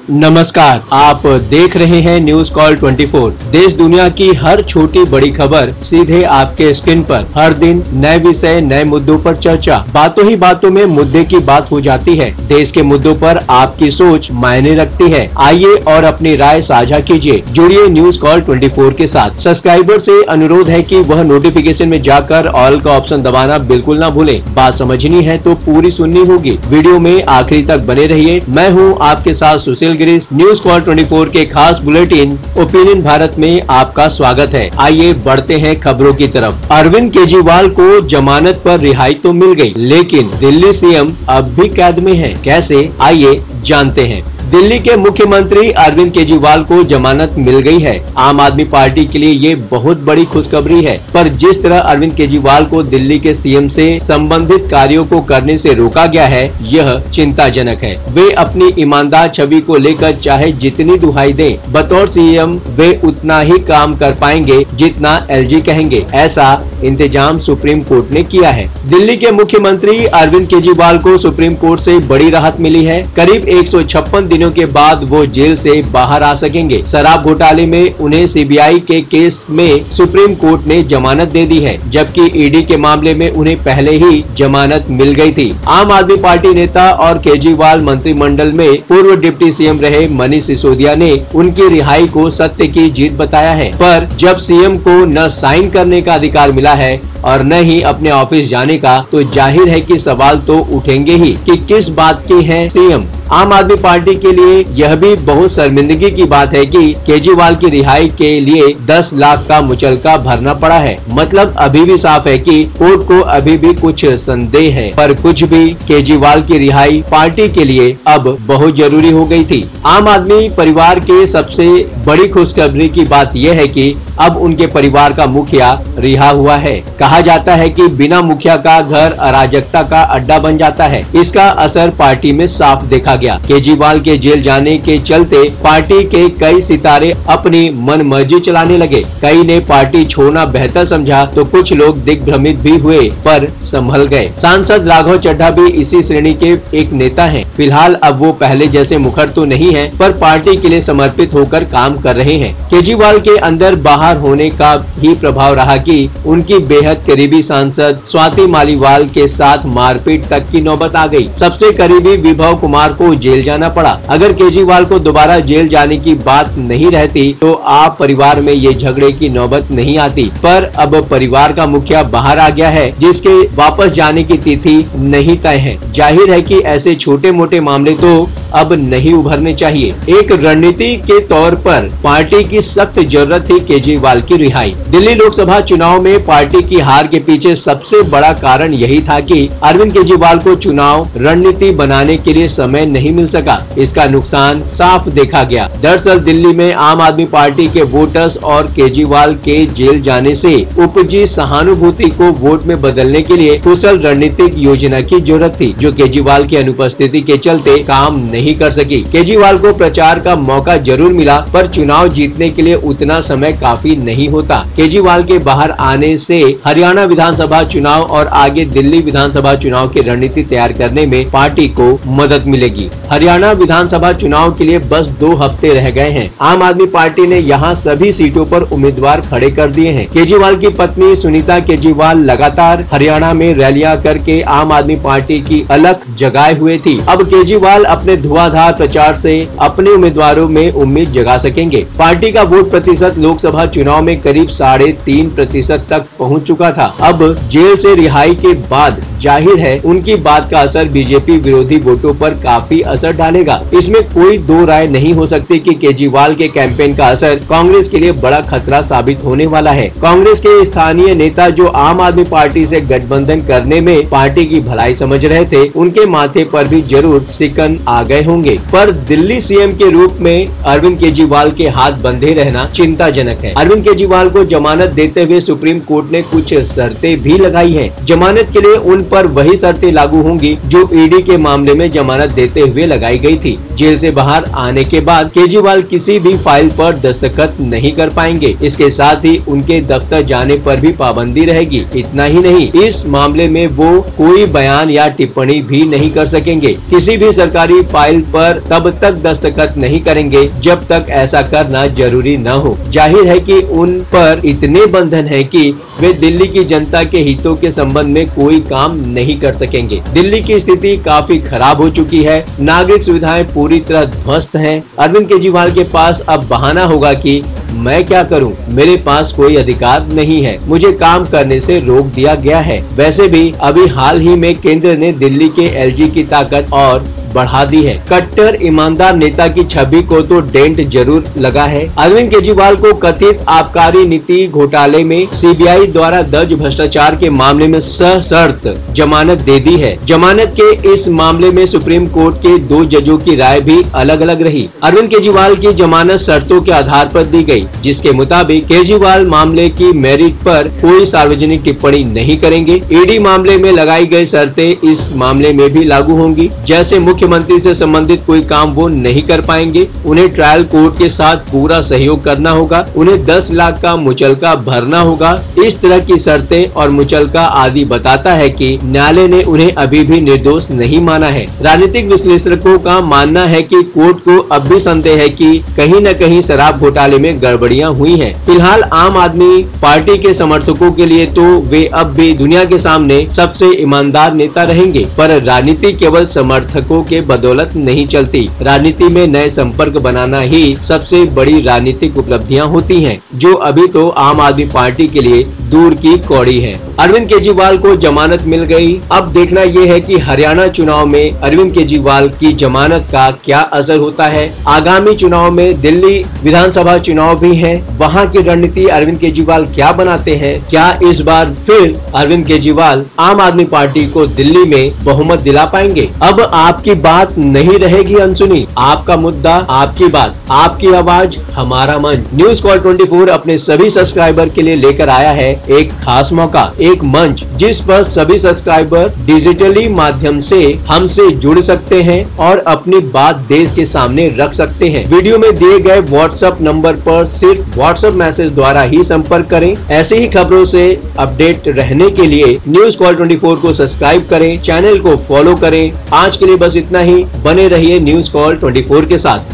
नमस्कार, आप देख रहे हैं न्यूज कॉल 24। देश दुनिया की हर छोटी बड़ी खबर सीधे आपके स्क्रीन पर। हर दिन नए विषय, नए मुद्दों पर चर्चा। बातों ही बातों में मुद्दे की बात हो जाती है। देश के मुद्दों पर आपकी सोच मायने रखती है। आइए और अपनी राय साझा कीजिए। जुड़िए न्यूज कॉल 24 के साथ। सब्सक्राइबर से अनुरोध है कि वह नोटिफिकेशन में जाकर ऑल का ऑप्शन दबाना बिल्कुल ना भूलें। बात समझनी है तो पूरी सुननी होगी। वीडियो में आखिरी तक बने रहिए। मैं हूँ आपके साथ सुशील गिरीश। न्यूज कॉल 24 के खास बुलेटिन ओपिनियन भारत में आपका स्वागत है। आइए बढ़ते हैं खबरों की तरफ। अरविंद केजरीवाल को जमानत पर रिहाई तो मिल गई, लेकिन दिल्ली सीएम अब भी कैद में है। कैसे, आइए जानते हैं। दिल्ली के मुख्यमंत्री अरविंद केजरीवाल को जमानत मिल गई है। आम आदमी पार्टी के लिए ये बहुत बड़ी खुशखबरी है, पर जिस तरह अरविंद केजरीवाल को दिल्ली के सीएम से संबंधित कार्यों को करने से रोका गया है, यह चिंताजनक है। वे अपनी ईमानदार छवि को लेकर चाहे जितनी दुहाई दें, बतौर सीएम वे उतना ही काम कर पाएंगे जितना एलजी कहेंगे। ऐसा इंतजाम सुप्रीम कोर्ट ने किया है। दिल्ली के मुख्यमंत्री अरविंद केजरीवाल को सुप्रीम कोर्ट से बड़ी राहत मिली है। करीब 156 दिनों के बाद वो जेल से बाहर आ सकेंगे। शराब घोटाले में उन्हें सीबीआई के केस में सुप्रीम कोर्ट ने जमानत दे दी है, जबकि ईडी के मामले में उन्हें पहले ही जमानत मिल गई थी। आम आदमी पार्टी नेता और केजरीवाल मंत्रिमंडल में पूर्व डिप्टी सीएम रहे मनीष सिसोदिया ने उनकी रिहाई को सत्य की जीत बताया है। पर जब सीएम को न साइन करने का अधिकार मिला है और न ही अपने ऑफिस जाने का, तो जाहिर है कि सवाल तो उठेंगे ही कि किस बात के हैं सीएम। आम आदमी पार्टी के लिए यह भी बहुत शर्मिंदगी की बात है कि केजरीवाल की रिहाई के लिए 10 लाख का मुचलका भरना पड़ा है। मतलब अभी भी साफ है कि कोर्ट को अभी भी कुछ संदेह है, पर कुछ भी, केजरीवाल की रिहाई पार्टी के लिए अब बहुत जरूरी हो गई थी। आम आदमी परिवार के सबसे बड़ी खुशखबरी की बात यह है कि अब उनके परिवार का मुखिया रिहा हुआ है। कहा जाता है कि बिना मुखिया का घर अराजकता का अड्डा बन जाता है। इसका असर पार्टी में साफ देखा गया। केजरीवाल के जेल जाने के चलते पार्टी के कई सितारे अपनी मनमर्जी चलाने लगे। कई ने पार्टी छोड़ना बेहतर समझा तो कुछ लोग दिग्भ्रमित भी हुए, पर संभल गए। सांसद राघव चड्ढा भी इसी श्रेणी के एक नेता हैं। फिलहाल अब वो पहले जैसे मुखर तो नहीं है, पर पार्टी के लिए समर्पित होकर काम कर रहे हैं। केजरीवाल के अंदर बाहर होने का ही प्रभाव रहा कि उनकी बेहद करीबी सांसद स्वाति मालीवाल के साथ मारपीट तक की नौबत आ गई। सबसे करीबी विभव कुमार को जेल जाना पड़ा। अगर केजरीवाल को दोबारा जेल जाने की बात नहीं रहती तो आप परिवार में ये झगड़े की नौबत नहीं आती, पर अब परिवार का मुखिया बाहर आ गया है, जिसके वापस जाने की तिथि नहीं तय है। जाहिर है कि ऐसे छोटे मोटे मामले तो अब नहीं उभरने चाहिए। एक रणनीति के तौर पर पार्टी की सख्त जरूरत थी केजरीवाल की रिहाई। दिल्ली लोकसभा चुनाव में पार्टी की हार के पीछे सबसे बड़ा कारण यही था कि अरविंद केजरीवाल को चुनाव रणनीति बनाने के लिए समय नहीं मिल सका। इसका नुकसान साफ देखा गया। दरअसल दिल्ली में आम आदमी पार्टी के वोटर्स और केजरीवाल के जेल जाने से उपजी सहानुभूति को वोट में बदलने के लिए कुशल रणनीतिक योजना की जरूरत थी, जो केजरीवाल की अनुपस्थिति के चलते काम नहीं कर सकी। केजरीवाल को प्रचार का मौका जरूर मिला, पर चुनाव जीतने के लिए उतना समय काफी नहीं होता। केजरीवाल के बाहर आने से हरियाणा विधानसभा चुनाव और आगे दिल्ली विधानसभा चुनाव की रणनीति तैयार करने में पार्टी को मदद मिलेगी। हरियाणा विधानसभा चुनाव के लिए बस 2 हफ्ते रह गए हैं। आम आदमी पार्टी ने यहाँ सभी सीटों पर उम्मीदवार खड़े कर दिए हैं। केजरीवाल की पत्नी सुनीता केजरीवाल लगातार हरियाणा में रैलियां करके आम आदमी पार्टी की अलख जगाए हुए थी। अब केजरीवाल अपने धुआंधार प्रचार से अपने उम्मीदवारों में उम्मीद जगा सकेंगे। पार्टी का वोट प्रतिशत लोकसभा चुनाव में करीब 3.5% तक पहुँच चुका था। अब जेल से रिहाई के बाद जाहिर है उनकी बात का असर बीजेपी विरोधी वोटों पर काफी असर डालेगा। इसमें कोई दो राय नहीं हो सकती कि केजरीवाल के कैंपेन का असर कांग्रेस के लिए बड़ा खतरा साबित होने वाला है। कांग्रेस के स्थानीय नेता जो आम आदमी पार्टी से गठबंधन करने में पार्टी की भलाई समझ रहे थे, उनके माथे पर भी जरूर सिकन आ गए होंगे। पर दिल्ली सीएम के रूप में अरविंद केजरीवाल के हाथ बंधे रहना चिंताजनक है। अरविंद केजरीवाल को जमानत देते हुए सुप्रीम कोर्ट ने कुछ शर्तें भी लगाई हैं। जमानत के लिए उन पर वही शर्तें लागू होंगी जो ईडी के मामले में जमानत देते हुए लगाई गई थी। जेल से बाहर आने के बाद केजरीवाल किसी भी फाइल पर दस्तखत नहीं कर पाएंगे। इसके साथ ही उनके दफ्तर जाने पर भी पाबंदी रहेगी। इतना ही नहीं, इस मामले में वो कोई बयान या टिप्पणी भी नहीं कर सकेंगे। किसी भी सरकारी फाइल पर तब तक दस्तखत नहीं करेंगे जब तक ऐसा करना जरूरी न हो। जाहिर है कि उन पर इतने बंधन है कि वे दिल्ली की जनता के हितों के संबंध में कोई काम नहीं कर सकेंगे। दिल्ली की स्थिति काफी खराब हो चुकी है। नागरिक सुविधाएं पूरी तरह ध्वस्त हैं। अरविंद केजरीवाल के पास अब बहाना होगा कि मैं क्या करूं, मेरे पास कोई अधिकार नहीं है, मुझे काम करने से रोक दिया गया है। वैसे भी अभी हाल ही में केंद्र ने दिल्ली के एलजी की ताकत और बढ़ा दी है। कट्टर ईमानदार नेता की छवि को तो डेंट जरूर लगा है। अरविंद केजरीवाल को कथित आबकारी नीति घोटाले में सीबीआई द्वारा दर्ज भ्रष्टाचार के मामले में सशर्त जमानत दे दी है। जमानत के इस मामले में सुप्रीम कोर्ट के 2 जजों की राय भी अलग अलग रही। अरविंद केजरीवाल की जमानत शर्तों के आधार पर दी गई, जिसके मुताबिक केजरीवाल मामले की मेरिट पर कोई सार्वजनिक टिप्पणी नहीं करेंगे। ईडी मामले में लगाई गई शर्तें इस मामले में भी लागू होंगी। जैसे मुख्यमंत्री से संबंधित कोई काम वो नहीं कर पाएंगे, उन्हें ट्रायल कोर्ट के साथ पूरा सहयोग करना होगा, उन्हें 10 लाख का मुचलका भरना होगा। इस तरह की शर्तें और मुचलका आदि बताता है कि न्यायालय ने उन्हें अभी भी निर्दोष नहीं माना है। राजनीतिक विश्लेषकों का मानना है कि कोर्ट को अब भी संदेह है कि कहीं न कहीं शराब घोटाले में गड़बड़ियां हुई हैं। फिलहाल आम आदमी पार्टी के समर्थकों के लिए तो वे अब भी दुनिया के सामने सबसे ईमानदार नेता रहेंगे, पर राजनीति केवल समर्थकों के बदौलत नहीं चलती। राजनीति में नए संपर्क बनाना ही सबसे बड़ी राजनीतिक उपलब्धियां होती हैं, जो अभी तो आम आदमी पार्टी के लिए दूर की कौड़ी है। अरविंद केजरीवाल को जमानत मिल गई। अब देखना ये है कि हरियाणा चुनाव में अरविंद केजरीवाल की जमानत का क्या असर होता है। आगामी चुनाव में दिल्ली विधानसभा चुनाव भी है, वहाँ की रणनीति अरविंद केजरीवाल क्या बनाते हैं। क्या इस बार फिर अरविंद केजरीवाल आम आदमी पार्टी को दिल्ली में बहुमत दिला पाएंगे। अब आपकी बात नहीं रहेगी अनसुनी। आपका मुद्दा, आपकी बात, आपकी आवाज, हमारा मंच। न्यूज कॉल 24 अपने सभी सब्सक्राइबर के लिए लेकर आया है एक खास मौका, एक मंच जिस पर सभी सब्सक्राइबर डिजिटली माध्यम से हमसे जुड़ सकते हैं और अपनी बात देश के सामने रख सकते हैं। वीडियो में दिए गए व्हाट्सएप नंबर पर सिर्फ व्हाट्सएप मैसेज द्वारा ही संपर्क करें। ऐसे ही खबरों से अपडेट रहने के लिए न्यूज कॉल 24 को सब्सक्राइब करें, चैनल को फॉलो करें। आज के लिए बस इतना ही। बने रहिए न्यूज कॉल 24 के साथ।